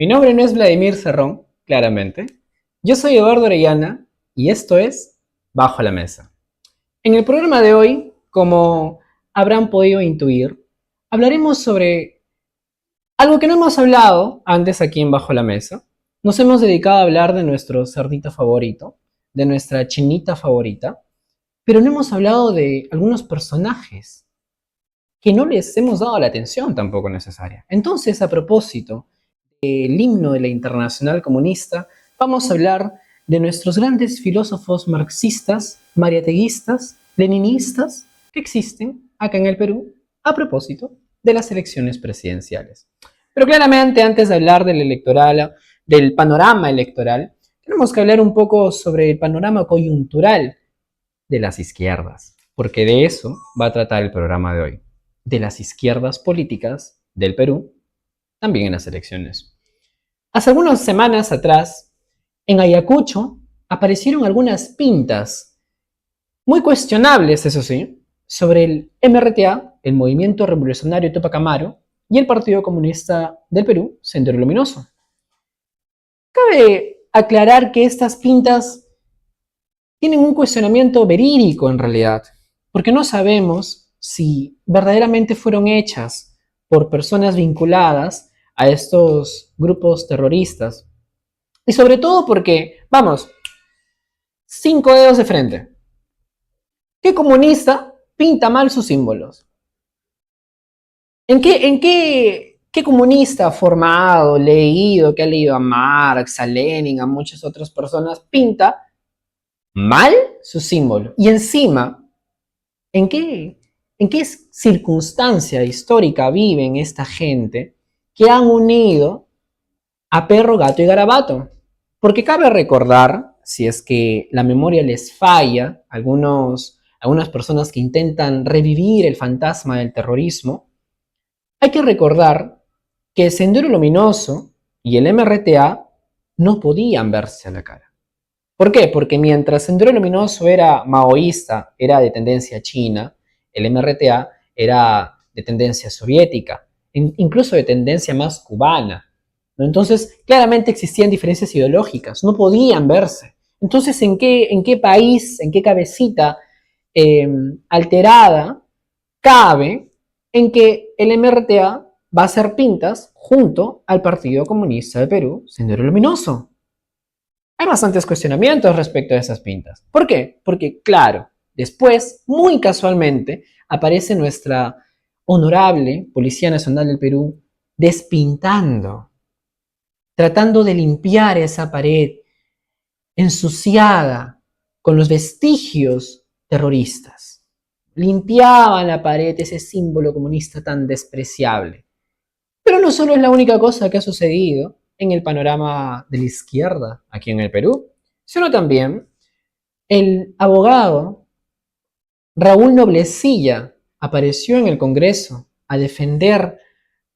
Mi nombre no es Vladimir Cerrón, claramente. Yo soy Eduardo Orellana y esto es Bajo la Mesa. En el programa de hoy, como habrán podido intuir, hablaremos sobre algo que no hemos hablado antes aquí en Bajo la Mesa. Nos hemos dedicado a hablar de nuestro cerdito favorito, de nuestra chinita favorita, pero no hemos hablado de algunos personajes que no les hemos dado la atención tampoco necesaria. Entonces, a propósito del himno de la Internacional Comunista, vamos a hablar de nuestros grandes filósofos marxistas, mariateguistas, leninistas que existen acá en el Perú a propósito de las elecciones presidenciales. Pero claramente, antes de hablar del electoral, del panorama electoral, tenemos que hablar un poco sobre el panorama coyuntural de las izquierdas, porque de eso va a tratar el programa de hoy, de las izquierdas políticas del Perú, también en las elecciones. Hace algunas semanas atrás, en Ayacucho, aparecieron algunas pintas, muy cuestionables, eso sí, sobre el MRTA, el Movimiento Revolucionario Tupac Amaru, y el Partido Comunista del Perú, Sendero Luminoso. Cabe aclarar que estas pintas tienen un cuestionamiento verídico en realidad, porque no sabemos si verdaderamente fueron hechas por personas vinculadas a estos grupos terroristas. Y sobre todo porque, vamos, 5 dedos de frente. ¿Qué comunista pinta mal sus símbolos? ¿Qué comunista formado, leído, que ha leído a Marx, a Lenin, a muchas otras personas, pinta mal su símbolo? Y encima, ¿en qué circunstancia histórica viven esta gente que han unido a perro, gato y garabato? Porque cabe recordar, si es que la memoria les falla, algunas personas que intentan revivir el fantasma del terrorismo, hay que recordar que el Sendero Luminoso y el MRTA no podían verse a la cara. ¿Por qué? Porque mientras Sendero Luminoso era maoísta, era de tendencia china, el MRTA era de tendencia soviética, incluso de tendencia más cubana. ¿No? Entonces, claramente existían diferencias ideológicas, no podían verse. Entonces, ¿en qué país, en qué cabecita alterada cabe en que el MRTA va a hacer pintas junto al Partido Comunista de Perú, Sendero Luminoso? Hay bastantes cuestionamientos respecto a esas pintas. ¿Por qué? Porque, claro, después, muy casualmente, aparece nuestra honorable Policía Nacional del Perú despintando, tratando de limpiar esa pared ensuciada con los vestigios terroristas. Limpiaban la pared, ese símbolo comunista tan despreciable. Pero no solo es la única cosa que ha sucedido en el panorama de la izquierda aquí en el Perú, sino también el abogado Raúl Noblecilla apareció en el Congreso a defender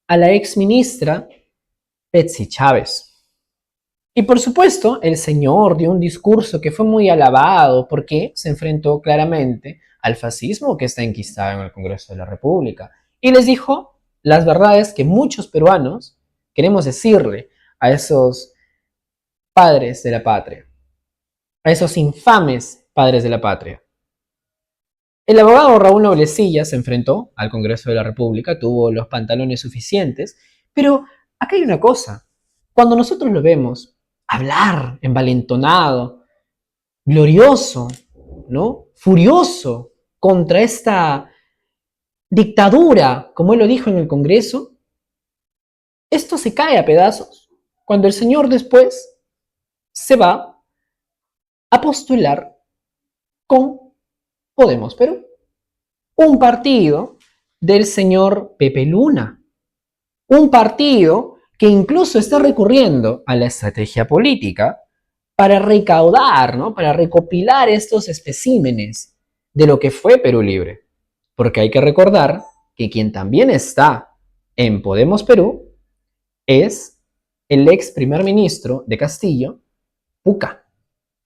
a la exministra Betsy Chávez. Y por supuesto, el señor dio un discurso que fue muy alabado porque se enfrentó claramente al fascismo que está enquistado en el Congreso de la República. Y les dijo las verdades que muchos peruanos queremos decirle a esos padres de la patria, a esos infames padres de la patria. El abogado Raúl Noblecilla se enfrentó al Congreso de la República, tuvo los pantalones suficientes, pero acá hay una cosa. Cuando nosotros lo vemos hablar envalentonado, glorioso, ¿no? Furioso contra esta dictadura, como él lo dijo en el Congreso, esto se cae a pedazos cuando el señor después se va a postular con Podemos Perú, un partido del señor Pepe Luna, un partido que incluso está recurriendo a la estrategia política para recaudar, ¿no? Para recopilar estos especímenes de lo que fue Perú Libre. Porque hay que recordar que quien también está en Podemos Perú es el ex primer ministro de Castillo, Puca.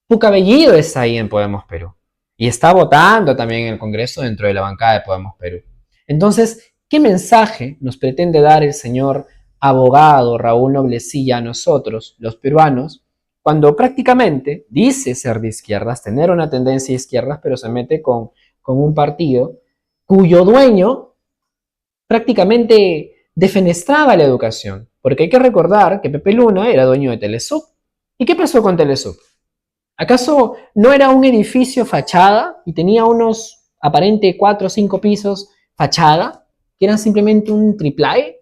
Puca Bellido está ahí en Podemos Perú. Y está votando también en el Congreso dentro de la bancada de Podemos Perú. Entonces, ¿qué mensaje nos pretende dar el señor abogado Raúl Noblecilla a nosotros, los peruanos, cuando prácticamente dice ser de izquierdas, tener una tendencia de izquierdas, pero se mete con un partido cuyo dueño prácticamente defenestraba la educación? Porque hay que recordar que Pepe Luna era dueño de Telesub. ¿Y qué pasó con Telesub? ¿Acaso no era un edificio fachada y tenía unos aparente 4 o 5 pisos fachada, que eran simplemente un triple?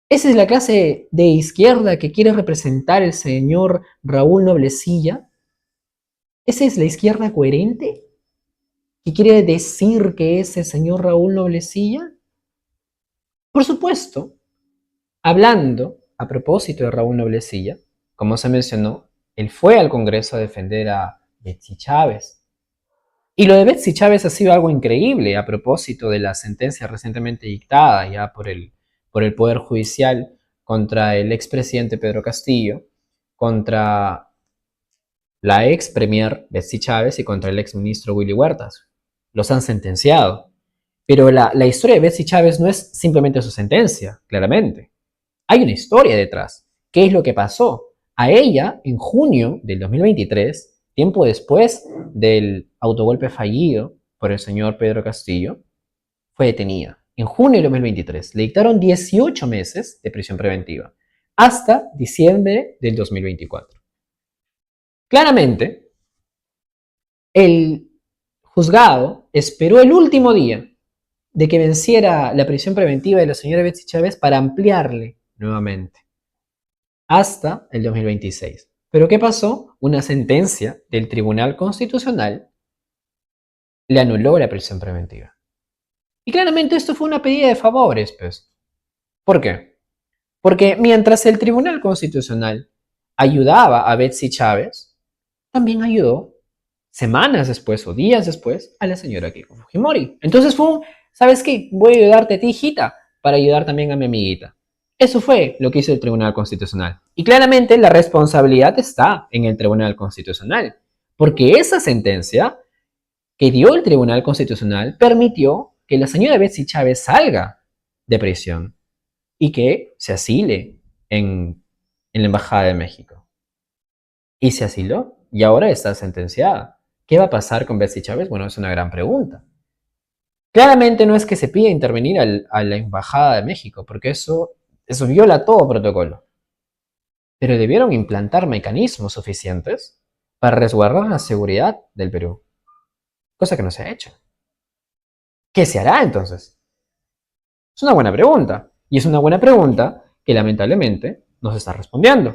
¿Esa es la clase de izquierda que quiere representar el señor Raúl Noblecilla? ¿Esa es la izquierda coherente que quiere decir que es el señor Raúl Noblecilla? Por supuesto, hablando a propósito de Raúl Noblecilla, como se mencionó, él fue al Congreso a defender a Betsy Chávez. Y lo de Betsy Chávez ha sido algo increíble a propósito de la sentencia recientemente dictada ya por el Poder Judicial contra el expresidente Pedro Castillo, contra la ex premier Betsy Chávez y contra el ex ministro Willy Huertas. Los han sentenciado. Pero la historia de Betsy Chávez no es simplemente su sentencia, claramente. Hay una historia detrás. ¿Qué es lo que pasó? A ella, en junio del 2023, tiempo después del autogolpe fallido por el señor Pedro Castillo, fue detenida. En junio del 2023 le dictaron 18 meses de prisión preventiva, hasta diciembre del 2024. Claramente, el juzgado esperó el último día de que venciera la prisión preventiva de la señora Betsy Chávez para ampliarle nuevamente hasta el 2026. ¿Pero qué pasó? Una sentencia del Tribunal Constitucional le anuló la prisión preventiva. Y claramente esto fue una pedida de favores, pues. ¿Por qué? Porque mientras el Tribunal Constitucional ayudaba a Betsy Chávez, también ayudó semanas después o días después a la señora Keiko Fujimori. Entonces fue un, ¿sabes qué? Voy a ayudarte a ti, hijita, para ayudar también a mi amiguita. Eso fue lo que hizo el Tribunal Constitucional. Y claramente la responsabilidad está en el Tribunal Constitucional, porque esa sentencia que dio el Tribunal Constitucional permitió que la señora Betsy Chávez salga de prisión y que se asile en la Embajada de México. Y se asiló y ahora está sentenciada. ¿Qué va a pasar con Betsy Chávez? Bueno, es una gran pregunta. Claramente no es que se pida intervenir a la Embajada de México, porque eso viola todo protocolo. Pero debieron implantar mecanismos suficientes para resguardar la seguridad del Perú, cosa que no se ha hecho. ¿Qué se hará entonces? Es una buena pregunta, y es una buena pregunta que lamentablemente no se está respondiendo.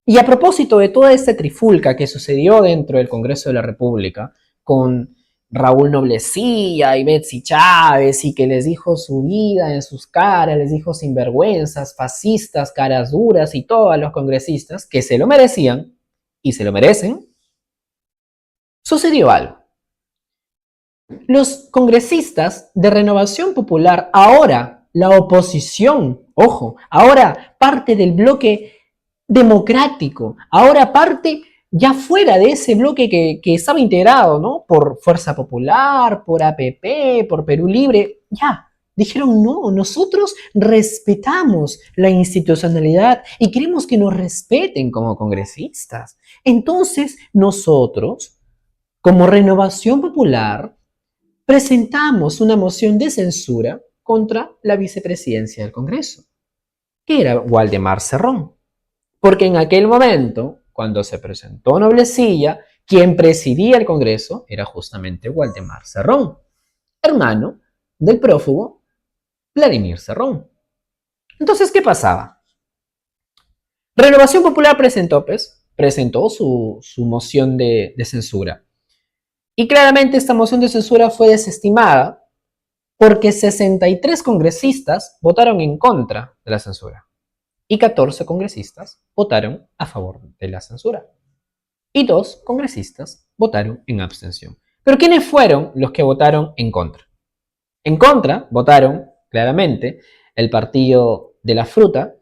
Y a propósito de toda esta trifulca que sucedió dentro del Congreso de la República, con Raúl Noblecilla y Betsy Chávez, y que les dijo su vida en sus caras, les dijo sinvergüenzas, fascistas, caras duras, y todos los congresistas que se lo merecían y se lo merecen, sucedió algo. Los congresistas de Renovación Popular, ahora la oposición, ojo, ahora parte del bloque democrático, ahora parte ya fuera de ese bloque que estaba integrado, ¿no? Por Fuerza Popular, por APP, por Perú Libre, ya, dijeron no, nosotros respetamos la institucionalidad y queremos que nos respeten como congresistas. Entonces, nosotros, como Renovación Popular, presentamos una moción de censura contra la vicepresidencia del Congreso, que era Waldemar Cerrón. Porque en aquel momento, cuando se presentó Noblecilla, quien presidía el Congreso era justamente Waldemar Cerrón, hermano del prófugo Vladimir Cerrón. Entonces, ¿qué pasaba? Renovación Popular presentó su moción de censura. Y claramente esta moción de censura fue desestimada porque 63 congresistas votaron en contra de la censura y 14 congresistas votaron a favor de la censura y 2 congresistas votaron en abstención. Pero ¿quiénes fueron los que votaron en contra? En contra votaron claramente el Partido de la Fruta,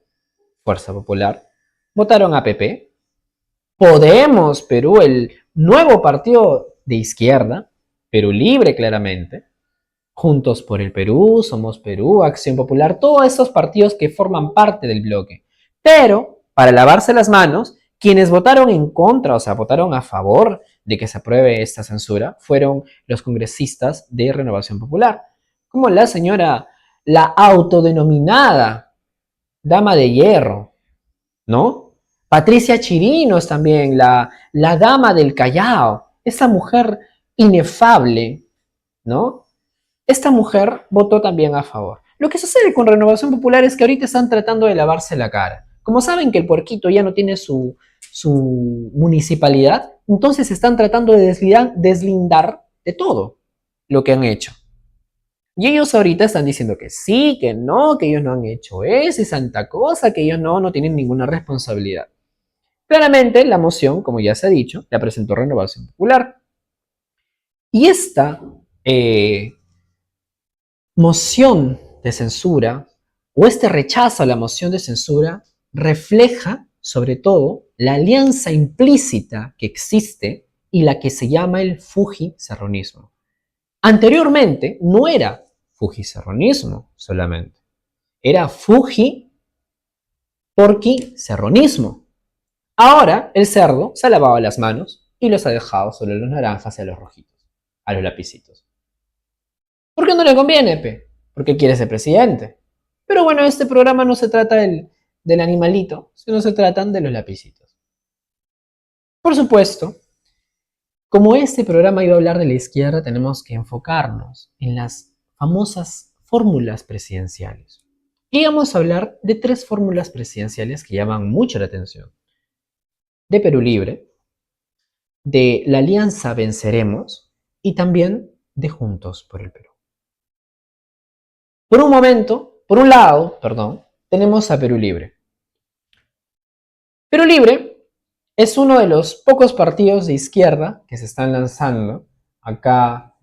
Fuerza Popular, votaron a PP, Podemos Perú, el nuevo partido de izquierda, Perú Libre claramente, Juntos por el Perú, Somos Perú, Acción Popular, todos esos partidos que forman parte del bloque. Pero, para lavarse las manos, quienes votaron en contra, o sea, votaron a favor de que se apruebe esta censura, fueron los congresistas de Renovación Popular, como la señora, la autodenominada Dama de Hierro, ¿no? Patricia Chirinos también, la Dama del Callao, esa mujer inefable, ¿no? Esta mujer votó también a favor. Lo que sucede con Renovación Popular es que ahorita están tratando de lavarse la cara. Como saben que el Puerquito ya no tiene su municipalidad, entonces están tratando de deslindar de todo lo que han hecho. Y ellos ahorita están diciendo que sí, que ellos no han hecho eso y santa cosa, que ellos no tienen ninguna responsabilidad. Claramente la moción, como ya se ha dicho, la presentó Renovación Popular. Y esta moción de censura o este rechazo a la moción de censura refleja sobre todo la alianza implícita que existe y la que se llama el fujicerronismo. Anteriormente no era fujicerronismo solamente, era fuji-porquicerronismo. Ahora el cerdo se ha lavado las manos y los ha dejado solo a los naranjas y a los rojitos, a los lapicitos. ¿Por qué no le conviene, pe? Porque quiere ser presidente. Pero bueno, este programa no se trata del animalito, sino se tratan de los lapicitos. Por supuesto, como este programa iba a hablar de la izquierda, tenemos que enfocarnos en las famosas fórmulas presidenciales. Y vamos a hablar de 3 fórmulas presidenciales que llaman mucho la atención. De Perú Libre, de la Alianza Venceremos y también de Juntos por el Perú. Por un lado, tenemos a Perú Libre. Perú Libre es uno de los pocos partidos de izquierda que se están lanzando acá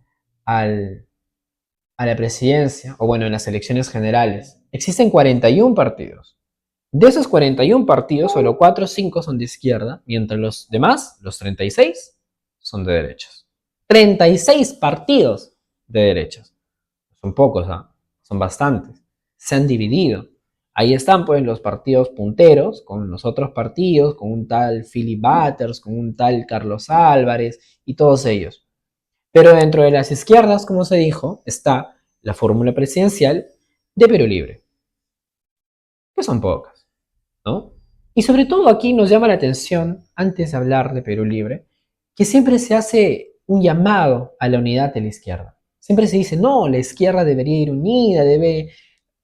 a la presidencia, o bueno, en las elecciones generales. Existen 41 partidos. De esos 41 partidos, solo 4 o 5 son de izquierda, mientras los demás, los 36, son de derechas. 36 partidos de derechas. Son pocos, ¿ah? Son bastantes. Se han dividido. Ahí están pues los partidos punteros, con los otros partidos, con un tal Philip Butters, con un tal Carlos Álvarez y todos ellos. Pero dentro de las izquierdas, como se dijo, está la fórmula presidencial de Perú Libre. Que son pocas, ¿no? Y sobre todo aquí nos llama la atención, antes de hablar de Perú Libre, que siempre se hace un llamado a la unidad de la izquierda. Siempre se dice, no, la izquierda debería ir unida, debe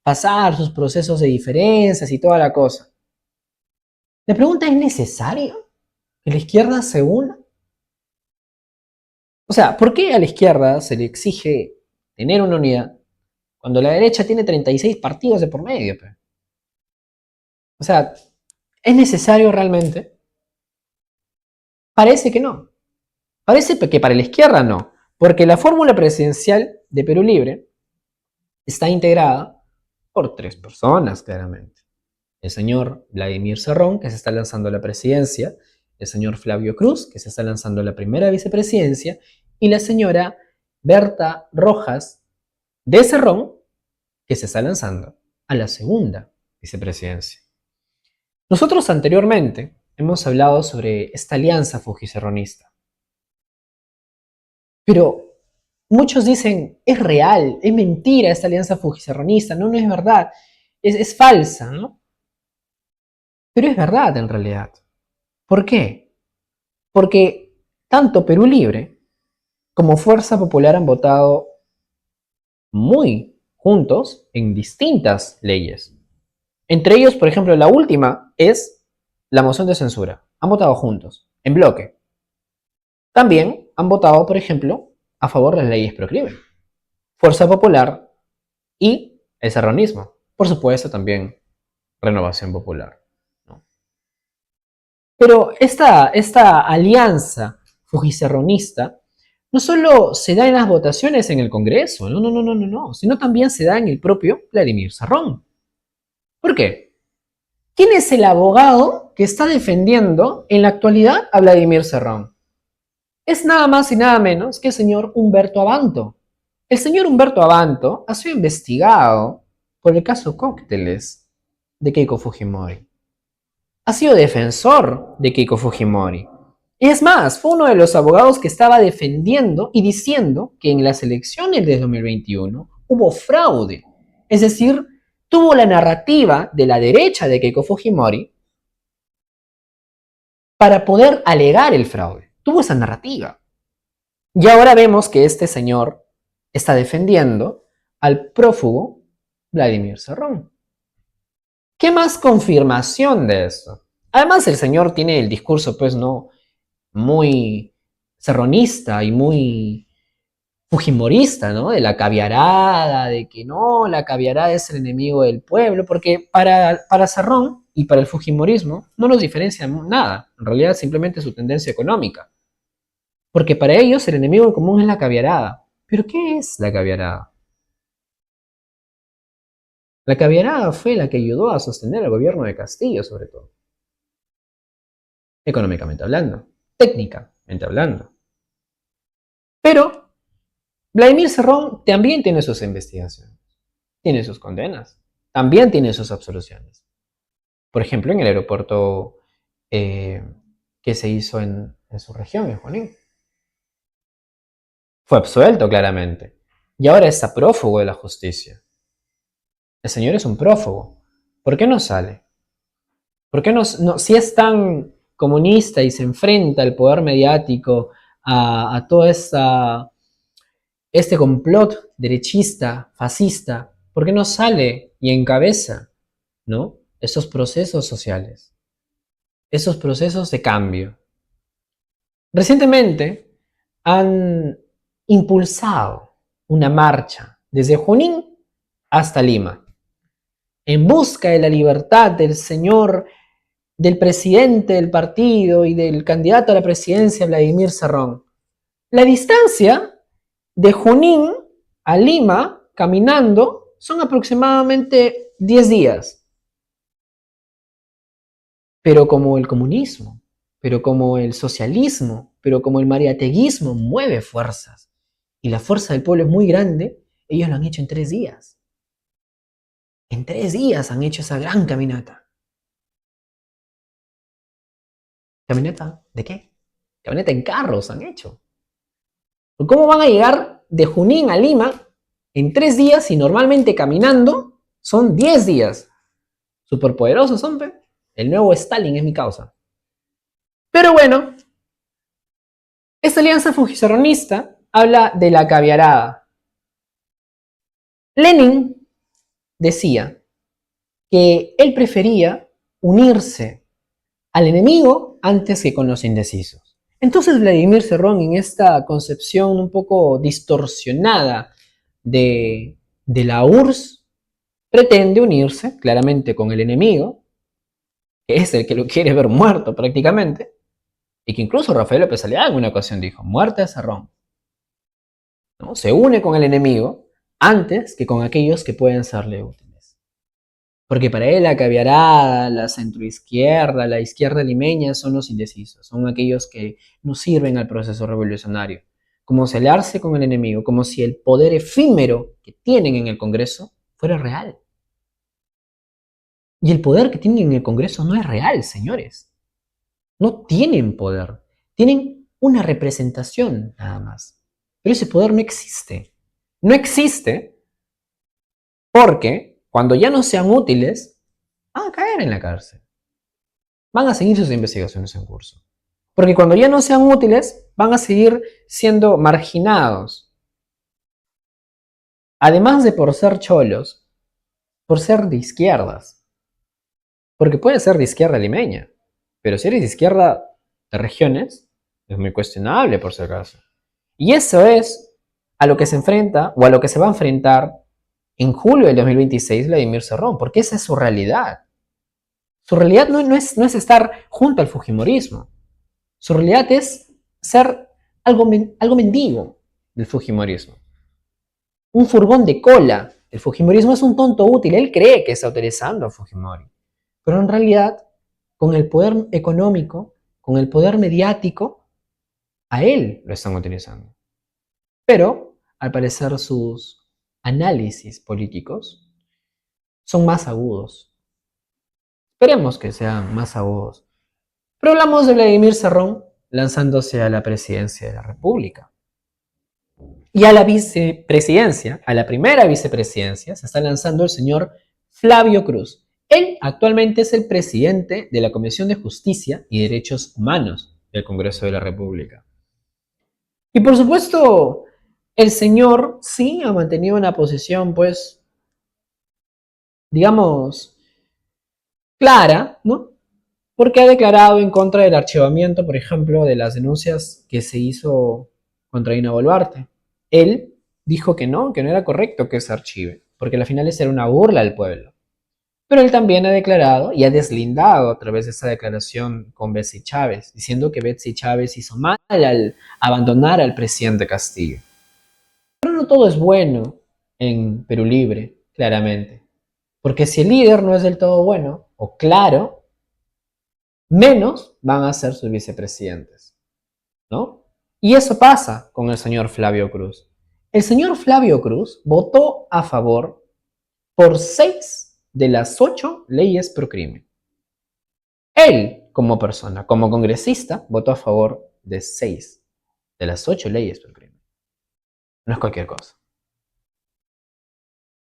pasar sus procesos de diferencias y toda la cosa. La pregunta es, ¿necesario que la izquierda se una? O sea, ¿por qué a la izquierda se le exige tener una unidad cuando la derecha tiene 36 partidos de por medio? O sea, ¿es necesario realmente? Parece que no. Parece que para la izquierda no, porque la fórmula presidencial de Perú Libre está integrada por 3 personas, claramente. El señor Vladimir Cerrón, que se está lanzando a la presidencia, el señor Flavio Cruz, que se está lanzando a la primera vicepresidencia, y la señora Berta Rojas de Cerrón, que se está lanzando a la segunda vicepresidencia. Nosotros anteriormente hemos hablado sobre esta alianza fujicerronista. Pero muchos dicen, es real, es mentira esta alianza fujicerronista, no es verdad, es falsa, ¿no? Pero es verdad en realidad. ¿Por qué? Porque tanto Perú Libre como Fuerza Popular han votado muy juntos en distintas leyes. Entre ellos, por ejemplo, la última es la moción de censura. Han votado juntos, en bloque. También han votado, por ejemplo, a favor de las leyes proclive. Fuerza Popular y el serranismo. Por supuesto, también Renovación Popular, ¿no? Pero esta alianza fujicerronista no solo se da en las votaciones en el Congreso, no, sino también se da en el propio Vladimir Cerrón. ¿Por qué? ¿Quién es el abogado que está defendiendo en la actualidad a Vladimir Cerrón? Es nada más y nada menos que el señor Humberto Abanto, El señor Humberto Abanto ha sido investigado por el caso Cócteles de Keiko Fujimori. Ha sido defensor de Keiko Fujimori. Y es más, fue uno de los abogados que estaba defendiendo y diciendo que en las elecciones de 2021 hubo fraude. Es decir, tuvo la narrativa de la derecha de Keiko Fujimori para poder alegar el fraude. Tuvo esa narrativa. Y ahora vemos que este señor está defendiendo al prófugo Vladimir Cerrón. ¿Qué más confirmación de esto? Además, el señor tiene el discurso, pues, no muy serronista y muy fujimorista, ¿no? De la caviarada, de que no, la caviarada es el enemigo del pueblo, porque para Cerrón y para el fujimorismo no nos diferencia nada, en realidad simplemente su tendencia económica, porque para ellos el enemigo común es la caviarada. ¿Pero qué es la caviarada? La caviarada fue la que ayudó a sostener al gobierno de Castillo, sobre todo, económicamente hablando, técnicamente hablando. Pero Vladimir Cerrón también tiene sus investigaciones, tiene sus condenas, también tiene sus absoluciones. Por ejemplo, en el aeropuerto que se hizo en su región, en Junín. Fue absuelto claramente. Y ahora está prófugo de la justicia. El señor es un prófugo. ¿Por qué no sale? ¿Por qué no, si es tan comunista y se enfrenta al poder mediático, a todo este complot derechista, fascista, ¿por qué no sale y encabeza, ¿no?, esos procesos sociales, esos procesos de cambio? Recientemente han impulsado una marcha desde Junín hasta Lima en busca de la libertad del señor, del presidente del partido y del candidato a la presidencia, Vladimir Cerrón. La distancia de Junín a Lima, caminando, son aproximadamente 10 días. Pero como el comunismo, pero como el socialismo, pero como el mariateguismo mueve fuerzas, y la fuerza del pueblo es muy grande, ellos lo han hecho en 3 días. En 3 días han hecho esa gran caminata. ¿Caminata de qué? Caminata en carros han hecho. ¿Cómo van a llegar de Junín a Lima en 3 días si normalmente caminando son 10 días? Superpoderosos, hombre. El nuevo Stalin es mi causa. Pero bueno, esta alianza fujicerronista habla de la caviarada. Lenin decía que él prefería unirse al enemigo antes que con los indecisos. Entonces Vladimir Cerrón, en esta concepción un poco distorsionada de la URSS, pretende unirse claramente con el enemigo, que es el que lo quiere ver muerto prácticamente, y que incluso Rafael López Aliaga en una ocasión dijo: muerte a Cerrón, ¿no? Se une con el enemigo antes que con aquellos que pueden serle útiles. Porque para él la caviarada, la centroizquierda, la izquierda limeña son los indecisos, son aquellos que no sirven al proceso revolucionario. Como celarse con el enemigo, como si el poder efímero que tienen en el Congreso fuera real. Y el poder que tienen en el Congreso no es real, señores. No tienen poder, tienen una representación nada más. Pero ese poder no existe. No existe porque cuando ya no sean útiles, van a caer en la cárcel. Van a seguir sus investigaciones en curso. Porque cuando ya no sean útiles, van a seguir siendo marginados. Además de por ser cholos, por ser de izquierdas. Porque puede ser de izquierda limeña, pero si eres de izquierda de regiones, es muy cuestionable por si acaso. Y eso es a lo que se enfrenta, o a lo que se va a enfrentar en julio del 2026 Vladimir Cerrón, porque esa es su realidad. Su realidad no es estar junto al fujimorismo. Su realidad es ser algo mendigo del fujimorismo. Un furgón de cola. El fujimorismo es un tonto útil. Él cree que está utilizando a Fujimori. Pero en realidad, con el poder económico, con el poder mediático, a él lo están utilizando. Pero al parecer sus análisis políticos son más agudos. Esperemos que sean más agudos. Pero hablamos de Vladimir Cerrón lanzándose a la presidencia de la República. Y a la vicepresidencia, a la primera vicepresidencia, se está lanzando el señor Flavio Cruz. Él actualmente es el presidente de la Comisión de Justicia y Derechos Humanos del Congreso de la República. Y por supuesto, el señor sí ha mantenido una posición, pues, digamos, clara, ¿no? Porque ha declarado en contra del archivamiento, por ejemplo, de las denuncias que se hizo contra Dina Boluarte. Él dijo que no era correcto que se archive, porque al final era una burla al pueblo. Pero él también ha declarado y ha deslindado a través de esa declaración con Betsy Chávez, diciendo que Betsy Chávez hizo mal al abandonar al presidente Castillo. Pero no todo es bueno en Perú Libre, claramente. Porque si el líder no es del todo bueno o claro, menos van a ser sus vicepresidentes, ¿no? Y eso pasa con el señor Flavio Cruz. El señor Flavio Cruz votó a favor por 6 de las 8 leyes pro crimen. Él, como persona, como congresista, votó a favor de 6 de las 8 leyes pro crimen. No es cualquier cosa.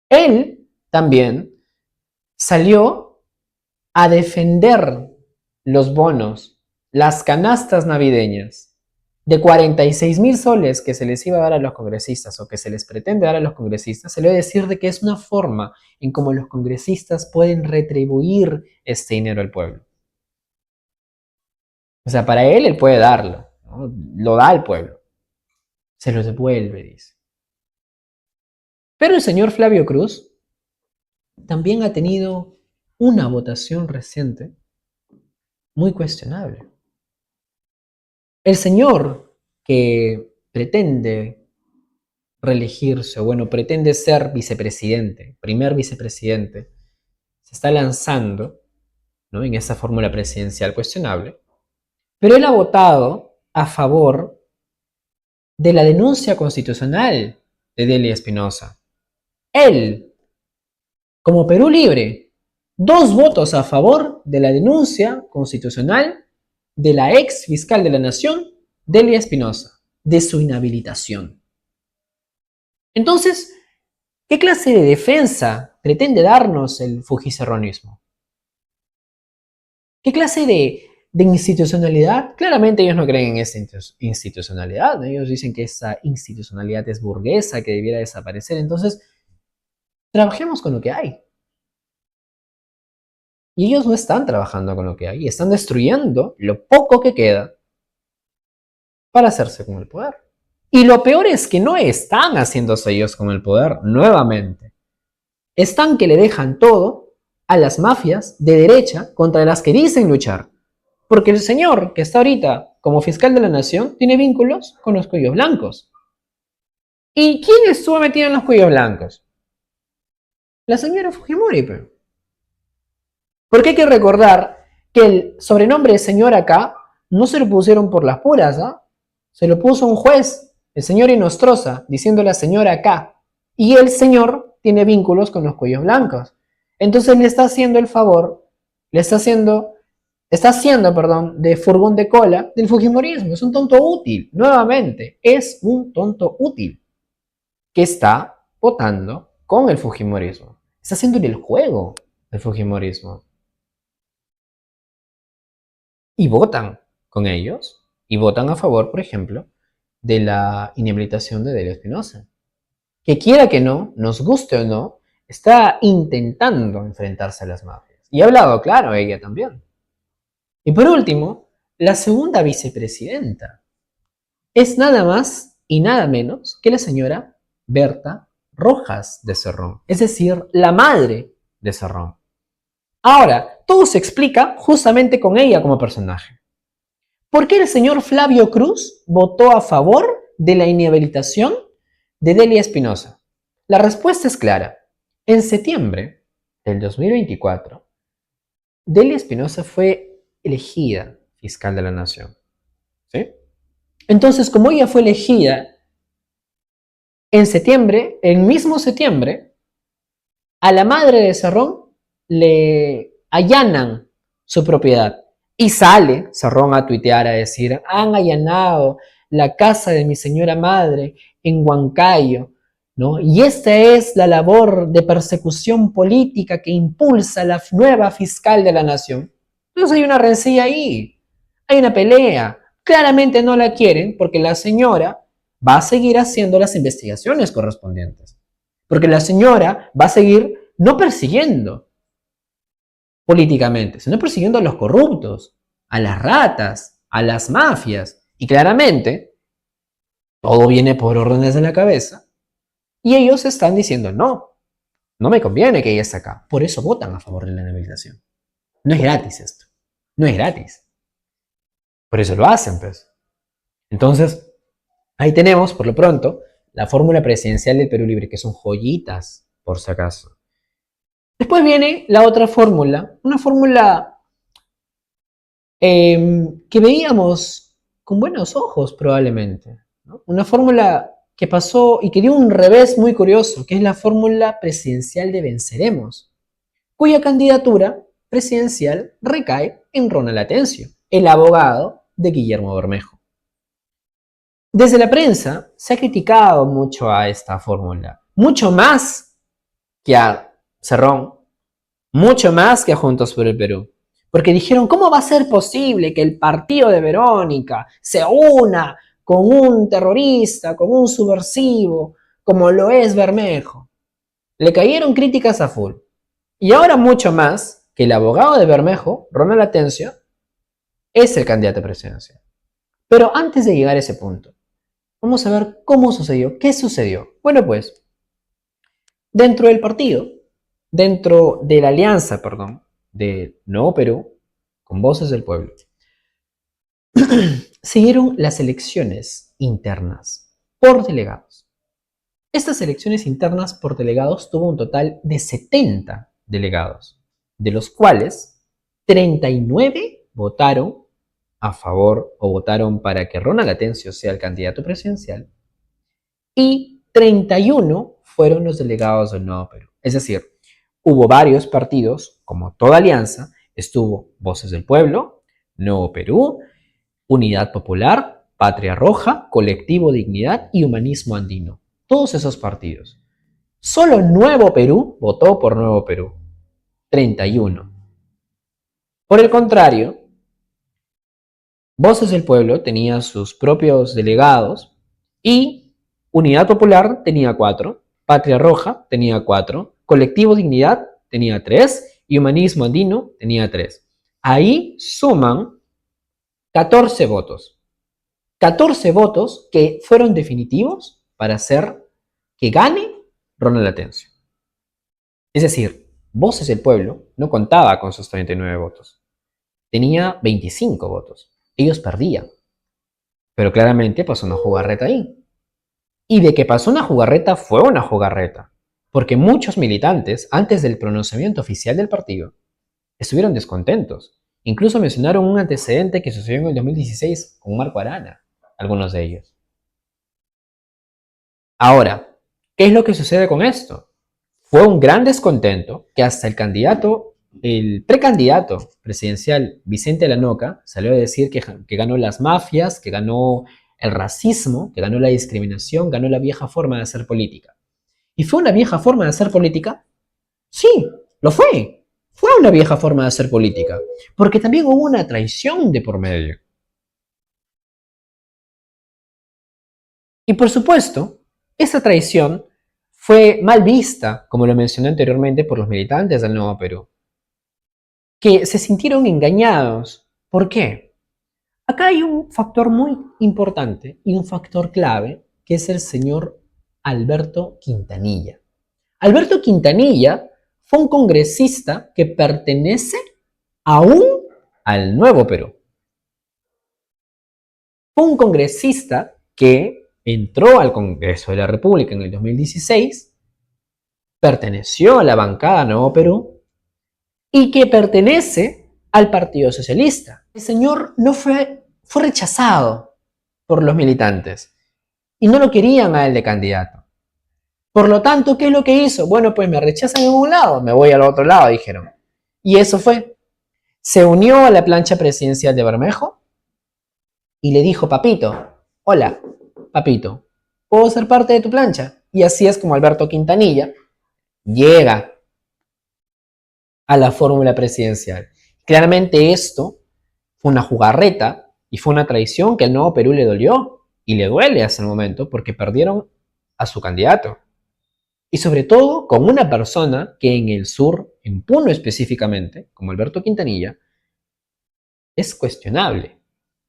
Él también salió a defender los bonos, las canastas navideñas de 46,000 soles que se les iba a dar a los congresistas o que se les pretende dar a los congresistas. Se le va a decir de que es una forma en cómo los congresistas pueden retribuir este dinero al pueblo. O sea, para él puede darlo, ¿no? Lo da al pueblo. Se lo devuelve, dice. Pero el señor Flavio Cruz también ha tenido una votación reciente muy cuestionable. El señor que pretende reelegirse, o bueno, pretende ser vicepresidente, primer vicepresidente, se está lanzando, ¿no?, en esa fórmula presidencial cuestionable, pero él ha votado a favor de la denuncia constitucional de Delia Espinosa. Él, como Perú Libre, 2 votos a favor de la denuncia constitucional de la ex fiscal de la Nación, Delia Espinosa, de su inhabilitación. Entonces, ¿qué clase de defensa pretende darnos el fujicerronismo? ¿Qué clase de institucionalidad? Claramente ellos no creen en esa institucionalidad, ¿no? Ellos dicen que esa institucionalidad es burguesa, que debiera desaparecer. Entonces, trabajemos con lo que hay. Y ellos no están trabajando con lo que hay, están destruyendo lo poco que queda para hacerse con el poder. Y lo peor es que no están haciéndose ellos con el poder nuevamente. Están que le dejan todo a las mafias de derecha contra las que dicen luchar. Porque el señor que está ahorita como fiscal de la Nación tiene vínculos con los cuellos blancos. ¿Y quién estuvo metido en los cuellos blancos? La señora Fujimori. Porque hay que recordar que el sobrenombre de señor acá no se lo pusieron por las puras, ¿ah? Se lo puso un juez, el señor Inostroza, diciendo la señora acá. Y el señor tiene vínculos con los cuellos blancos. Entonces le está haciendo el favor, está haciendo, de furgón de cola del fujimorismo. Es un tonto útil, nuevamente, es un tonto útil que está votando con el fujimorismo. Está haciéndole el juego al fujimorismo. Y votan con ellos, y votan a favor, por ejemplo, de la inhabilitación de Delia Espinosa. Que quiera que no, nos guste o no, está intentando enfrentarse a las mafias. Y ha hablado claro ella también. Y por último, la segunda vicepresidenta es nada más y nada menos que la señora Berta Rojas de Cerrón, es decir, la madre de Cerrón. Ahora, todo se explica justamente con ella como personaje. ¿Por qué el señor Flavio Cruz votó a favor de la inhabilitación de Delia Espinosa? La respuesta es clara. En septiembre del 2024, Delia Espinosa fue elegida fiscal de la Nación. ¿Sí? Entonces, como ella fue elegida En septiembre, el mismo septiembre, a la madre de Cerrón le allanan su propiedad. Y sale Cerrón a tuitear, a decir, han allanado la casa de mi señora madre en Huancayo, ¿no? Y esta es la labor de persecución política que impulsa la nueva fiscal de la nación. Entonces hay una rencilla ahí, hay una pelea. Claramente no la quieren porque la señora va a seguir haciendo las investigaciones correspondientes. Porque la señora va a seguir no persiguiendo políticamente, sino persiguiendo a los corruptos, a las ratas, a las mafias. Y claramente, todo viene por órdenes de la cabeza. Y ellos están diciendo, no, no me conviene que ella esté acá. Por eso votan a favor de la inhabilitación. No es gratis esto. No es gratis. Por eso lo hacen, pues. Entonces, ahí tenemos, por lo pronto, la fórmula presidencial del Perú Libre, que son joyitas, por si acaso. Después viene la otra fórmula, una fórmula que veíamos con buenos ojos probablemente, ¿no? Una fórmula que pasó y que dio un revés muy curioso, que es la fórmula presidencial de Venceremos, cuya candidatura presidencial recae en Ronald Atencio, el abogado de Guillermo Bermejo. Desde la prensa se ha criticado mucho a esta fórmula, mucho más que a Cerrón, mucho más que a Juntos por el Perú. Porque dijeron, ¿cómo va a ser posible que el partido de Verónica se una con un terrorista, con un subversivo, como lo es Bermejo? Le cayeron críticas a full. Y ahora mucho más que el abogado de Bermejo, Ronald Atencio, es el candidato presidencial. Pero antes de llegar a ese punto, vamos a ver cómo sucedió, qué sucedió. Bueno, pues, dentro del partido, dentro de la alianza, perdón, de Nuevo Perú, con Voces del Pueblo, siguieron las elecciones internas por delegados. Estas elecciones internas por delegados tuvo un total de 70 delegados, de los cuales 39 votaron a favor o votaron para que Ronald Atencio sea el candidato presidencial y 31 fueron los delegados del Nuevo Perú. Es decir, hubo varios partidos, como toda alianza, estuvo Voces del Pueblo, Nuevo Perú, Unidad Popular, Patria Roja, Colectivo Dignidad y Humanismo Andino. Todos esos partidos. Solo Nuevo Perú votó por Nuevo Perú. 31. Por el contrario, Voces del Pueblo tenía sus propios delegados y Unidad Popular tenía 4, Patria Roja tenía 4, Colectivo Dignidad tenía 3 y Humanismo Andino tenía 3. Ahí suman 14 votos. 14 votos que fueron definitivos para hacer que gane Ronald Atencio. Es decir, Voces del Pueblo no contaba con sus 39 votos. Tenía 25 votos. Ellos perdían. Pero claramente pasó una jugarreta ahí. Y de que pasó una jugarreta fue una jugarreta. Porque muchos militantes, antes del pronunciamiento oficial del partido, estuvieron descontentos. Incluso mencionaron un antecedente que sucedió en el 2016 con Marco Arana, algunos de ellos. Ahora, ¿qué es lo que sucede con esto? Fue un gran descontento que hasta el precandidato presidencial Vicente Lanoca salió a decir que ganó las mafias, que ganó el racismo, que ganó la discriminación, ganó la vieja forma de hacer política. ¿Y fue una vieja forma de hacer política? Sí, lo fue. Fue una vieja forma de hacer política, porque también hubo una traición de por medio. Y por supuesto, esa traición fue mal vista, como lo mencioné anteriormente, por los militantes del Nuevo Perú, que se sintieron engañados. ¿Por qué? Acá hay un factor muy importante y un factor clave, que es el señor Alberto Quintanilla. Alberto Quintanilla fue un congresista que pertenece aún al Nuevo Perú. Fue un congresista que entró al Congreso de la República en el 2016, perteneció a la bancada Nuevo Perú y que pertenece al Partido Socialista. El señor fue rechazado por los militantes y no lo querían a él de candidato. Por lo tanto, ¿qué es lo que hizo? Bueno, pues me rechazan en un lado, me voy al otro lado, dijeron. Y eso fue. Se unió a la plancha presidencial de Bermejo y le dijo, papito, hola, papito, ¿puedo ser parte de tu plancha? Y así es como Alberto Quintanilla llega a la fórmula presidencial. Claramente esto fue una jugarreta y fue una traición que al Nuevo Perú le dolió y le duele hasta el momento porque perdieron a su candidato. Y sobre todo con una persona que en el sur, en Puno específicamente, como Alberto Quintanilla, es cuestionable,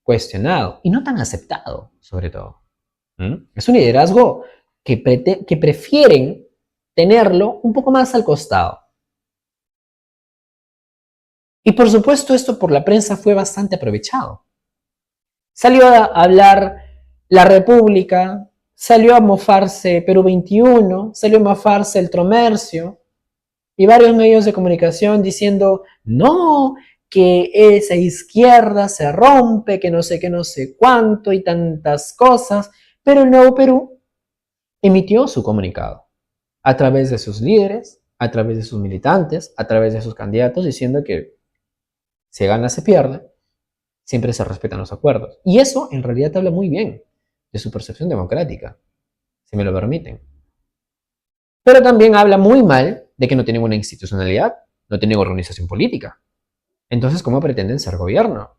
cuestionado y no tan aceptado, sobre todo. Es un liderazgo que prefieren tenerlo un poco más al costado. Y por supuesto esto por la prensa fue bastante aprovechado. Salió a hablar La República, salió a mofarse Perú 21, salió a mofarse El Tromercio y varios medios de comunicación diciendo, no, que esa izquierda se rompe, que no sé qué, no sé cuánto y tantas cosas, pero el Nuevo Perú emitió su comunicado a través de sus líderes, a través de sus militantes, a través de sus candidatos, diciendo que se gana, se pierde, siempre se respetan los acuerdos. Y eso en realidad habla muy bien de su percepción democrática, si me lo permiten. Pero también habla muy mal de que no tienen una institucionalidad, no tienen organización política. Entonces, ¿cómo pretenden ser gobierno?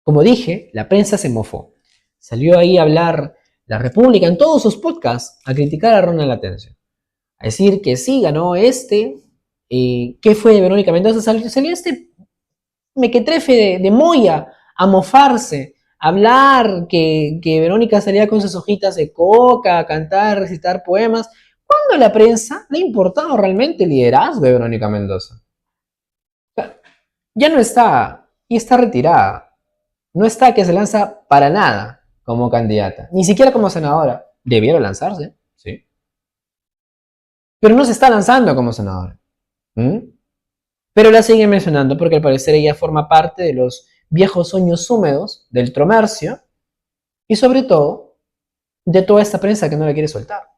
Como dije, la prensa se mofó. Salió ahí a hablar La República en todos sus podcasts a criticar a Ronald Atencio. A decir que sí, ganó ¿qué fue de Verónica Mendoza? Salió este mequetrefe de Moya a mofarse, a hablar que Verónica salía con sus hojitas de coca, a cantar, recitar poemas, cuando a la prensa le ha importado realmente el liderazgo de Verónica Mendoza. Ya no está, y está retirada. No está que se lanza para nada como candidata, ni siquiera como senadora. Debiera lanzarse, sí. Pero no se está lanzando como senadora. Pero la siguen mencionando porque al parecer ella forma parte de los viejos sueños húmedos del Tromercio y sobre todo de toda esta prensa que no la quiere soltar.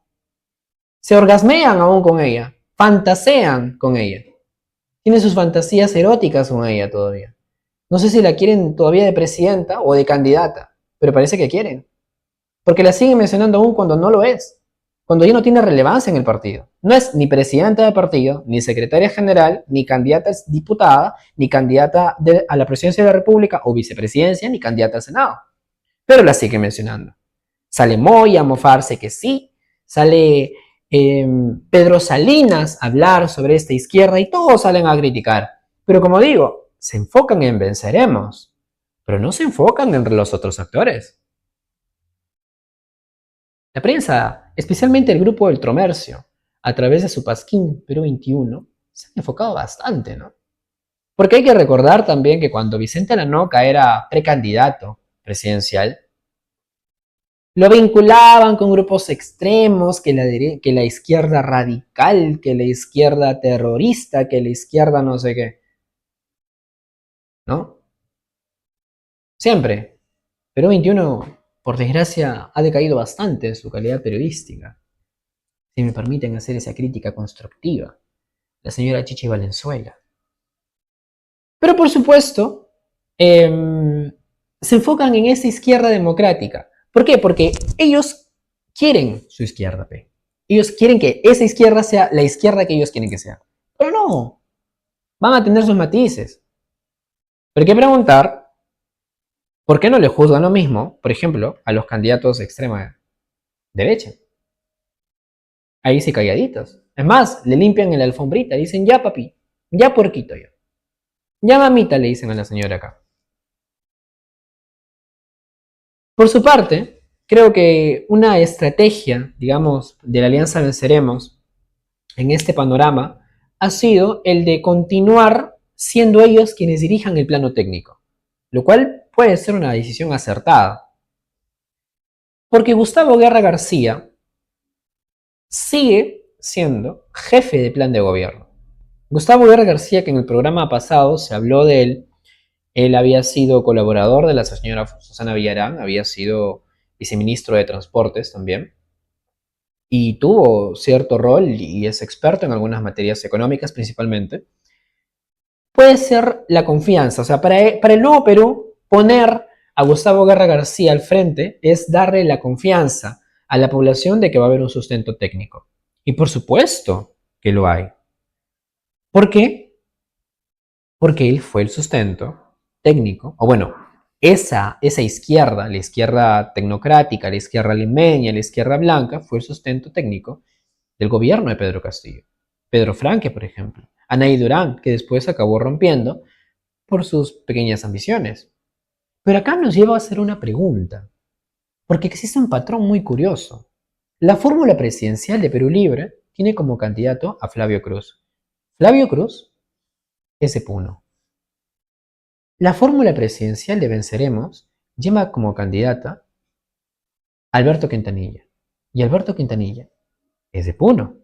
Se orgasmean aún con ella, fantasean con ella. Tienen sus fantasías eróticas con ella todavía. No sé si la quieren todavía de presidenta o de candidata, pero parece que quieren. Porque la siguen mencionando aún cuando no lo es. Cuando ya no tiene relevancia en el partido. No es ni presidenta del partido, ni secretaria general, ni candidata a diputada, ni candidata a la presidencia de la República o vicepresidencia, ni candidata al Senado. Pero la siguen mencionando. Sale Moya a mofarse que sí, sale Pedro Salinas a hablar sobre esta izquierda y todos salen a criticar. Pero como digo, se enfocan en venceremos, pero no se enfocan en los otros actores. La prensa, especialmente el grupo del Tromercio, a través de su pasquín Perú 21, se han enfocado bastante, ¿no? Porque hay que recordar también que cuando Vicente Lanoca era precandidato presidencial, lo vinculaban con grupos extremos, que la izquierda radical, que la izquierda terrorista, que la izquierda no sé qué. ¿No? Siempre. Perú 21, por desgracia, ha decaído bastante en su calidad periodística. Si me permiten hacer esa crítica constructiva. La señora Chichi Valenzuela. Pero por supuesto, se enfocan en esa izquierda democrática. ¿Por qué? Porque ellos quieren su izquierda, P. Ellos quieren que esa izquierda sea la izquierda que ellos quieren que sea. Pero no, van a tener sus matices. Pero hay que preguntar, ¿por qué no le juzgan lo mismo, por ejemplo, a los candidatos de extrema derecha? Ahí sí calladitos. Es más, le limpian en la alfombrita, dicen, ya papi, ya puerquito ya. Ya mamita, le dicen a la señora acá. Por su parte, creo que una estrategia, digamos, de la Alianza Venceremos en este panorama ha sido el de continuar siendo ellos quienes dirijan el plano técnico, lo cual puede ser una decisión acertada. Porque Gustavo Guerra García sigue siendo jefe de plan de gobierno. Gustavo Guerra García, que en el programa pasado se habló de él había sido colaborador de la señora Susana Villarán, había sido viceministro de Transportes también. y tuvo cierto rol y es experto en algunas materias económicas principalmente, puede ser la confianza. O sea, para el Nuevo Perú, poner a Gustavo Guerra García al frente es darle la confianza a la población de que va a haber un sustento técnico. Y por supuesto que lo hay. ¿Por qué? Porque él fue el sustento técnico, o bueno, esa izquierda, la izquierda tecnocrática, la izquierda limeña, la izquierda blanca, fue el sustento técnico del gobierno de Pedro Castillo. Pedro Franque, por ejemplo. Anaí Durán, que después acabó rompiendo por sus pequeñas ambiciones. Pero acá nos lleva a hacer una pregunta, porque existe un patrón muy curioso. La fórmula presidencial de Perú Libre tiene como candidato a Flavio Cruz. Flavio Cruz es de Puno. La fórmula presidencial de Venceremos lleva como candidata a Alberto Quintanilla. Y Alberto Quintanilla es de Puno.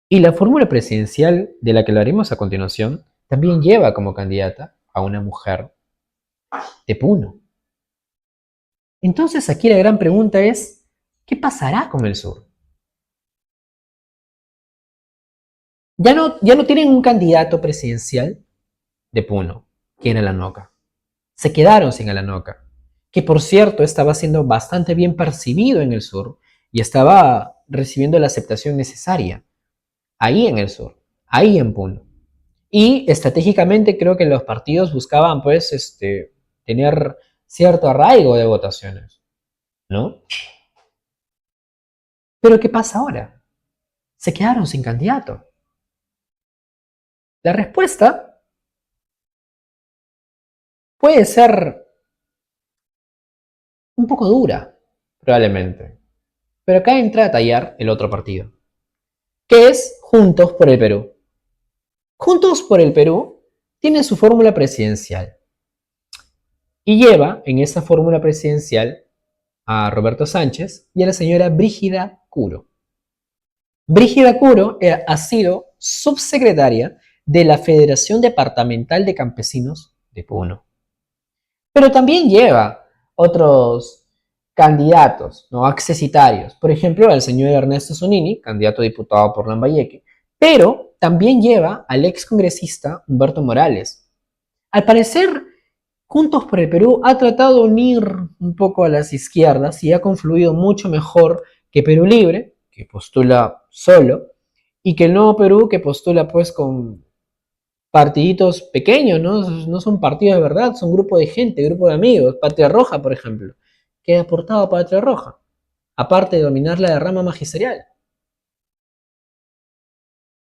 Y la fórmula presidencial de la que hablaremos a continuación también lleva como candidata a una mujer de Puno. Entonces aquí la gran pregunta es, ¿qué pasará con el sur? Ya no tienen un candidato presidencial de Puno, que era la Noca. Se quedaron sin la Noca, que por cierto estaba siendo bastante bien percibido en el sur y estaba recibiendo la aceptación necesaria ahí en el sur, ahí en Puno. Y estratégicamente creo que los partidos buscaban pues tener cierto arraigo de votaciones, ¿no? Pero ¿qué pasa ahora? Se quedaron sin candidato. La respuesta puede ser un poco dura, probablemente. Pero acá entra a tallar el otro partido, que es Juntos por el Perú. Juntos por el Perú tiene su fórmula presidencial y lleva en esa fórmula presidencial a Roberto Sánchez y a la señora Brígida Curo. Brígida Curo ha sido subsecretaria de la Federación Departamental de Campesinos de Puno. Pero también lleva otros candidatos, ¿no? Accesitarios. Por ejemplo, al señor Ernesto Zunini, candidato a diputado por Lambayeque. Pero también lleva al excongresista Humberto Morales. Al parecer, Juntos por el Perú ha tratado de unir un poco a las izquierdas y ha confluido mucho mejor que Perú Libre, que postula solo, y que el Nuevo Perú, que postula pues con partiditos pequeños, ¿no? No son partidos de verdad, son grupo de gente, grupo de amigos. Patria Roja, por ejemplo. ¿Qué ha aportado Patria Roja? Aparte de dominar la rama magisterial.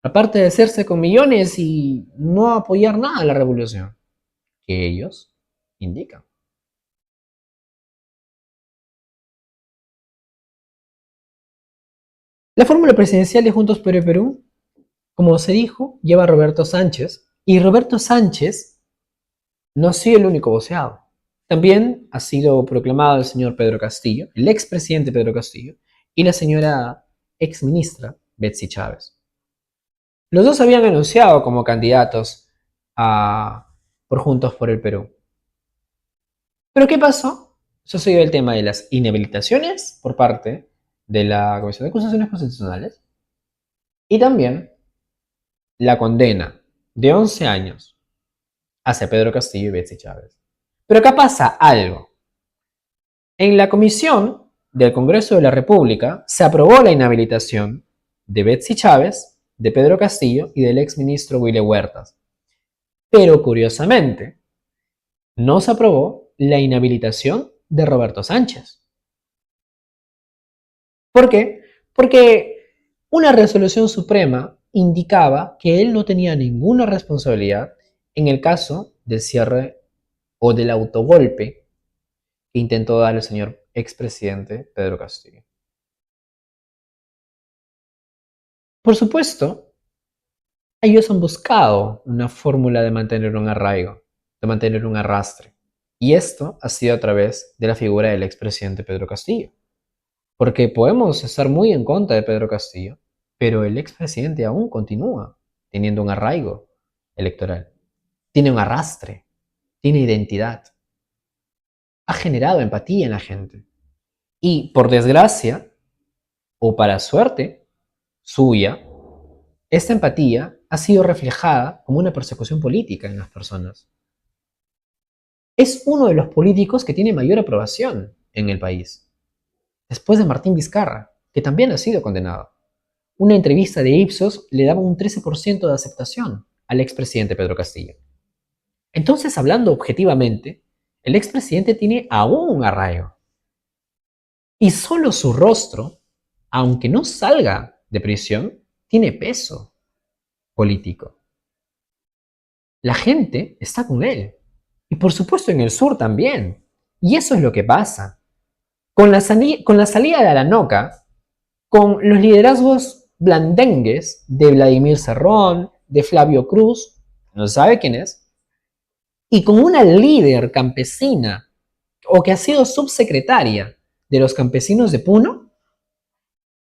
Aparte de hacerse con millones y no apoyar nada a la revolución. Que ellos indican. La fórmula presidencial de Juntos por el Perú, como se dijo, lleva a Roberto Sánchez. Y Roberto Sánchez no ha sido el único voceado. También ha sido proclamado el señor Pedro Castillo, el expresidente Pedro Castillo, y la señora exministra Betsy Chávez. Los dos habían anunciado como candidatos por Juntos por el Perú. ¿Pero qué pasó? Sucedió el tema de las inhabilitaciones por parte de la Comisión de Acusaciones Constitucionales y también la condena de 11 años hacia Pedro Castillo y Betsy Chávez. Pero acá pasa algo. En la comisión del Congreso de la República se aprobó la inhabilitación de Betsy Chávez, de Pedro Castillo y del exministro Willy Huertas. Pero curiosamente, no se aprobó la inhabilitación de Roberto Sánchez. ¿Por qué? Porque una resolución suprema indicaba que él no tenía ninguna responsabilidad en el caso del cierre o del autogolpe que intentó dar el señor expresidente Pedro Castillo. Por supuesto, ellos han buscado una fórmula de mantener un arraigo, de mantener un arrastre. Y esto ha sido a través de la figura del expresidente Pedro Castillo. Porque podemos estar muy en contra de Pedro Castillo, pero el expresidente aún continúa teniendo un arraigo electoral. Tiene un arrastre, tiene identidad. Ha generado empatía en la gente. Y por desgracia, o para suerte suya, esta empatía ha sido reflejada como una persecución política en las personas. Es uno de los políticos que tiene mayor aprobación en el país, después de Martín Vizcarra, que también ha sido condenado. Una entrevista de Ipsos le daba un 13% de aceptación al expresidente Pedro Castillo. Entonces, hablando objetivamente, el expresidente tiene aún un arraigo. Y solo su rostro, aunque no salga de prisión, tiene peso político. La gente está con él. Y por supuesto en el sur también. Y eso es lo que pasa. Con la salida de Aranoca, con los liderazgos blandengues de Vladimir Cerrón, de Flavio Cruz, no sabe quién es, y con una líder campesina o que ha sido subsecretaria de los campesinos de Puno,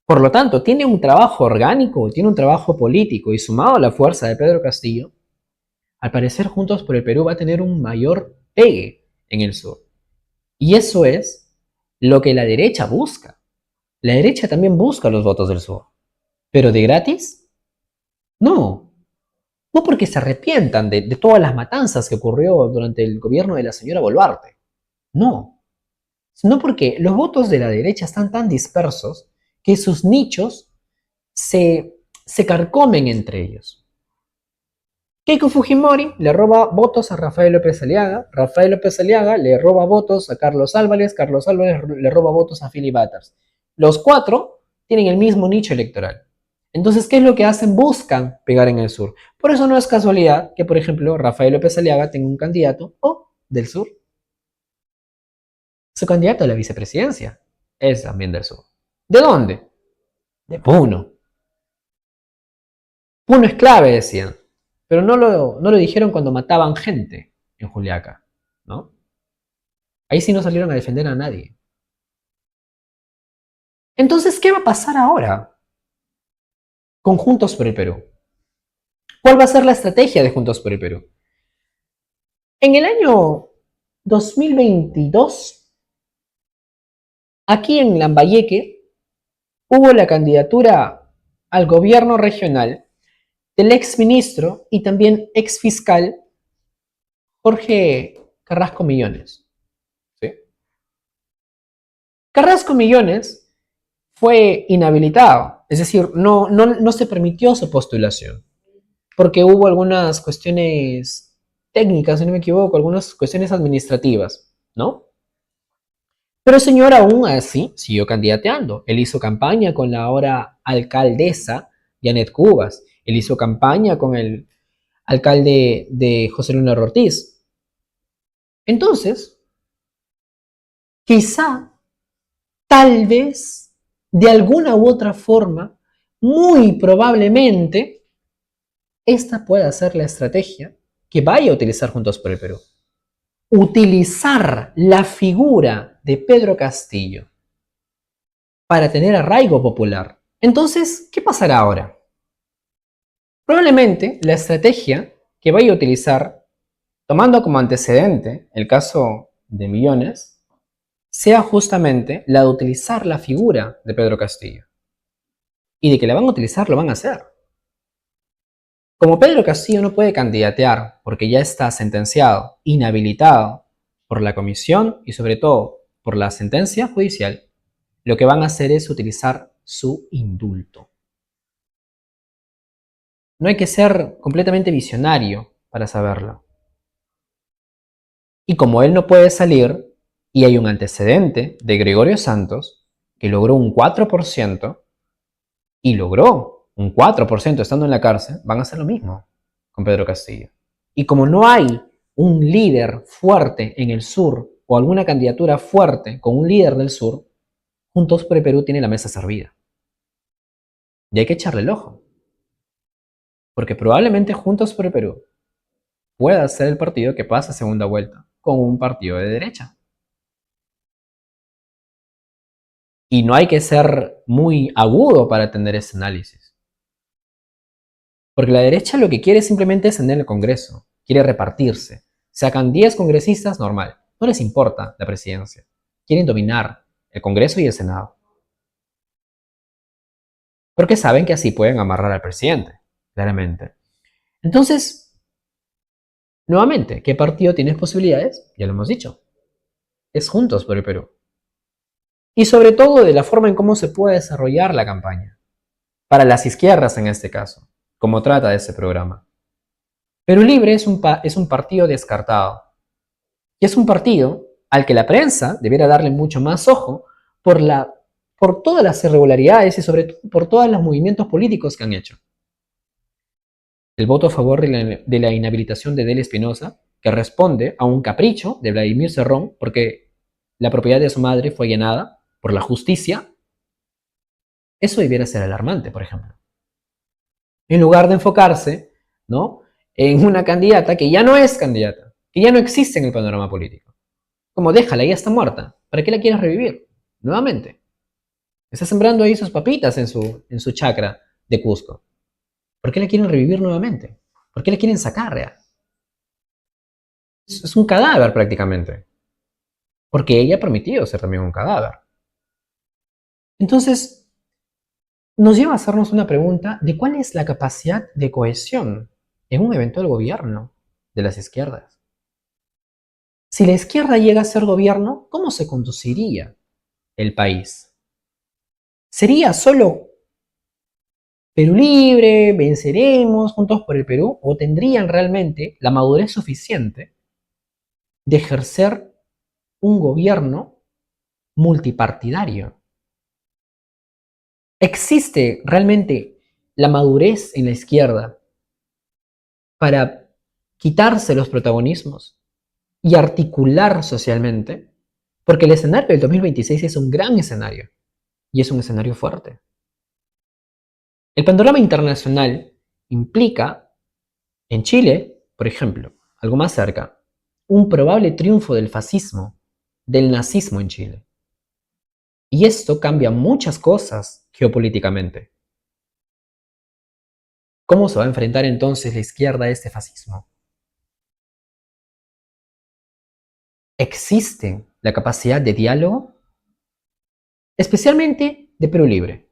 por lo tanto, tiene un trabajo orgánico, tiene un trabajo político y sumado a la fuerza de Pedro Castillo, al parecer Juntos por el Perú va a tener un mayor pegue en el sur. Y eso es lo que la derecha busca. La derecha también busca los votos del sur. ¿Pero de gratis? No. No porque se arrepientan de todas las matanzas que ocurrió durante el gobierno de la señora Boluarte. No. Sino porque los votos de la derecha están tan dispersos que sus nichos se carcomen entre ellos. Keiko Fujimori le roba votos a Rafael López Aliaga le roba votos a Carlos Álvarez le roba votos a Philip Butters. Los cuatro tienen el mismo nicho electoral. Entonces, ¿qué es lo que hacen? Buscan pegar en el sur. Por eso no es casualidad que, por ejemplo, Rafael López Aliaga tenga un candidato del sur. Su candidato a la vicepresidencia es también del sur. ¿De dónde? De Puno. Puno es clave, decían. Pero no lo dijeron cuando mataban gente en Juliaca, ¿no? Ahí sí no salieron a defender a nadie. Entonces, ¿qué va a pasar ahora con Juntos por el Perú? ¿Cuál va a ser la estrategia de Juntos por el Perú? En el año 2022, aquí en Lambayeque, hubo la candidatura al gobierno regional del exministro y también exfiscal Jorge Carrasco Millones. ¿Sí? Carrasco Millones fue inhabilitado, es decir, no se permitió su postulación, porque hubo algunas cuestiones técnicas, si no me equivoco, algunas cuestiones administrativas, ¿no? Pero el señor aún así siguió candidateando. Él hizo campaña con la ahora alcaldesa Janet Cubas. Él hizo campaña con el alcalde de José Luis Ortiz. Entonces, quizá, tal vez, de alguna u otra forma, muy probablemente, esta pueda ser la estrategia que vaya a utilizar Juntos por el Perú. Utilizar la figura de Pedro Castillo para tener arraigo popular. Entonces, ¿qué pasará ahora? Probablemente la estrategia que vaya a utilizar, tomando como antecedente el caso de Millones, sea justamente la de utilizar la figura de Pedro Castillo. Y de que la van a utilizar, lo van a hacer. Como Pedro Castillo no puede candidatear porque ya está sentenciado, inhabilitado por la comisión y sobre todo por la sentencia judicial, lo que van a hacer es utilizar su indulto. No hay que ser completamente visionario para saberlo. Y como él no puede salir, y hay un antecedente de Gregorio Santos, que logró un 4%, y logró un 4% estando en la cárcel, van a hacer lo mismo con Pedro Castillo. Y como no hay un líder fuerte en el sur, o alguna candidatura fuerte con un líder del sur, Juntos por el Perú tiene la mesa servida. Y hay que echarle el ojo. Porque probablemente Juntos por el Perú pueda ser el partido que pasa a segunda vuelta con un partido de derecha. Y no hay que ser muy agudo para atender ese análisis. Porque la derecha lo que quiere simplemente es tener el Congreso. Quiere repartirse. Sacan 10 congresistas, normal. No les importa la presidencia. Quieren dominar el Congreso y el Senado. porque saben que así pueden amarrar al presidente, claramente. Entonces, nuevamente, ¿qué partido tiene posibilidades? Ya lo hemos dicho, es Juntos por el Perú. Y sobre todo de la forma en cómo se puede desarrollar la campaña, para las izquierdas en este caso, como trata de ese programa. Perú Libre es un partido descartado, y es un partido al que la prensa debiera darle mucho más ojo por, por todas las irregularidades y sobre todo por todos los movimientos políticos que han hecho. El voto a favor de la inhabilitación de Del Espinosa, que responde a un capricho de Vladimir Cerrón, porque la propiedad de su madre fue allanada por la justicia, eso debiera ser alarmante, por ejemplo. En lugar de enfocarse, ¿no?, en una candidata que ya no es candidata, que ya no existe en el panorama político. Como déjala, ya está muerta. ¿Para qué la quieres revivir? Nuevamente. Está sembrando ahí sus papitas en su chakra de Cusco. ¿Por qué la quieren revivir nuevamente? ¿Por qué la quieren sacar ya? Es un cadáver prácticamente. Porque ella ha permitido ser también un cadáver. Entonces, nos lleva a hacernos una pregunta de cuál es la capacidad de cohesión en un eventual gobierno de las izquierdas. Si la izquierda llega a ser gobierno, ¿cómo se conduciría el país? ¿Sería solo Perú Libre, venceremos, Juntos por el Perú, o tendrían realmente la madurez suficiente de ejercer un gobierno multipartidario? ¿Existe realmente la madurez en la izquierda para quitarse los protagonismos y articular socialmente? Porque el escenario del 2026 es un gran escenario y es un escenario fuerte. El panorama internacional implica, en Chile, por ejemplo, algo más cerca, un probable triunfo del fascismo, del nazismo en Chile. Y esto cambia muchas cosas geopolíticamente. ¿Cómo se va a enfrentar entonces la izquierda a este fascismo? ¿Existe la capacidad de diálogo? Especialmente de Perú Libre,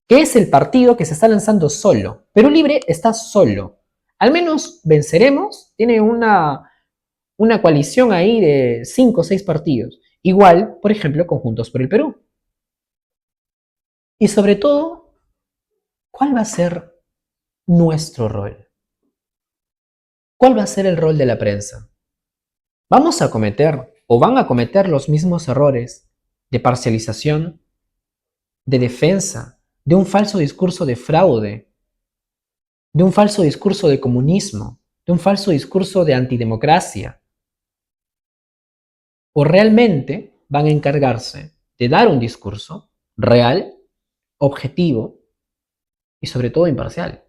que es el partido que se está lanzando solo. Perú Libre está solo. Al menos venceremos, tiene una coalición ahí de 5 o 6 partidos. Igual, por ejemplo, con Juntos por el Perú. Y sobre todo, ¿cuál va a ser nuestro rol? ¿Cuál va a ser el rol de la prensa? ¿Vamos a cometer o van a cometer los mismos errores de parcialización, de defensa, de un falso discurso de fraude, de un falso discurso de comunismo, de un falso discurso de antidemocracia? ¿O realmente van a encargarse de dar un discurso real, objetivo y sobre todo imparcial?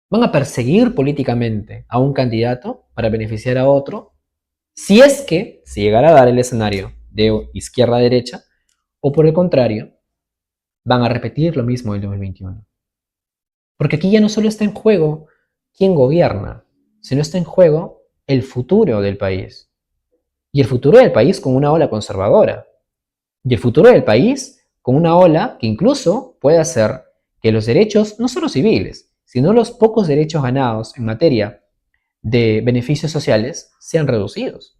¿Van a perseguir políticamente a un candidato para beneficiar a otro? Si es que se llegara a dar el escenario de izquierda a derecha, o por el contrario, van a repetir lo mismo del 2021. Porque aquí ya no solo está en juego quién gobierna, sino está en juego el futuro del país. Y el futuro del país con una ola conservadora. Y el futuro del país con una ola que incluso puede hacer que los derechos, no solo civiles, sino los pocos derechos ganados en materia de beneficios sociales, sean reducidos.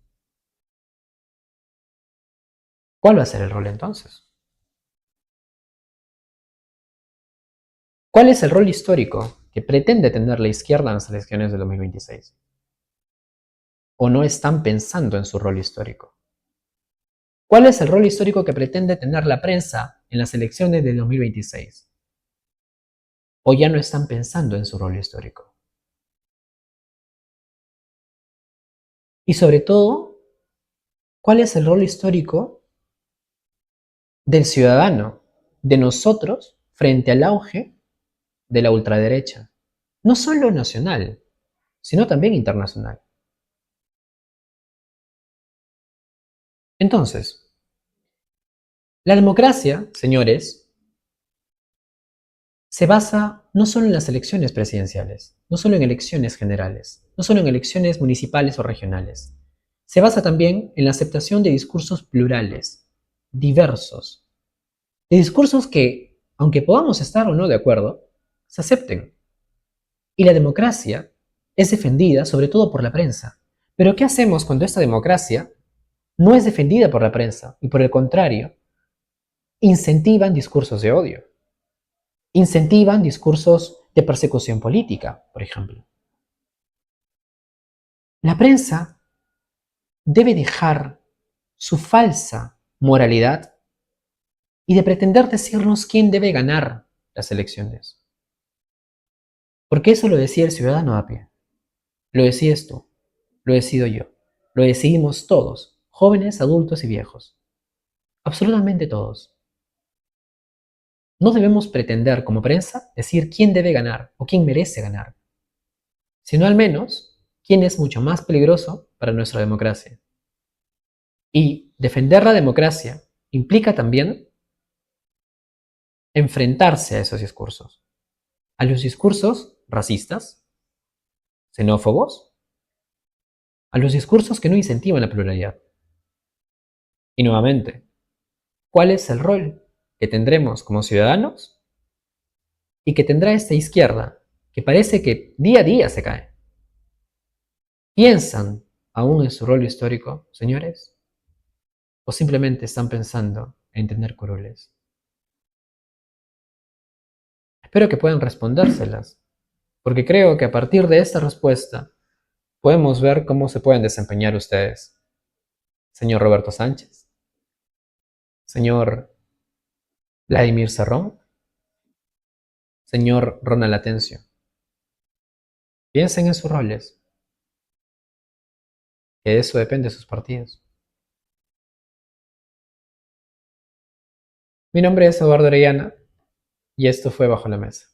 ¿Cuál va a ser el rol entonces? ¿Cuál es el rol histórico que pretende tener la izquierda en las elecciones de 2026? ¿O no están pensando en su rol histórico? ¿Cuál es el rol histórico que pretende tener la prensa en las elecciones de 2026? ¿O ya no están pensando en su rol histórico? Y sobre todo, ¿cuál es el rol histórico del ciudadano, de nosotros, frente al auge de la ultraderecha? No solo nacional, sino también internacional. Entonces, la democracia, señores, se basa no solo en las elecciones presidenciales, no solo en elecciones generales, no solo en elecciones municipales o regionales. Se basa también en la aceptación de discursos plurales, diversos, de discursos que, aunque podamos estar o no de acuerdo, se acepten. Y la democracia es defendida sobre todo por la prensa. Pero ¿qué hacemos cuando esta democracia no es defendida por la prensa y por el contrario, incentivan discursos de odio? Incentivan discursos de persecución política, por ejemplo. La prensa debe dejar su falsa moralidad y de pretender decirnos quién debe ganar las elecciones. Porque eso lo decía el ciudadano a pie. Lo decides tú, lo decido yo, lo decidimos todos, jóvenes, adultos y viejos. Absolutamente todos. No debemos pretender como prensa decir quién debe ganar o quién merece ganar, sino al menos quién es mucho más peligroso para nuestra democracia. Y defender la democracia implica también enfrentarse a esos discursos, a los discursos racistas, xenófobos, a los discursos que no incentivan la pluralidad. Y nuevamente, ¿cuál es el rol que tendremos como ciudadanos y que tendrá esta izquierda que parece que día a día se cae? ¿Piensan aún en su rol histórico, señores? ¿O simplemente están pensando en tener curules? Espero que puedan respondérselas, porque creo que a partir de esta respuesta podemos ver cómo se pueden desempeñar ustedes. Señor Roberto Sánchez, señor Vladimir Cerrón, señor Ronald Atencio. Piensen en sus roles, que de eso depende de sus partidos. Mi nombre es Eduardo Orellana y esto fue Bajo la Mesa.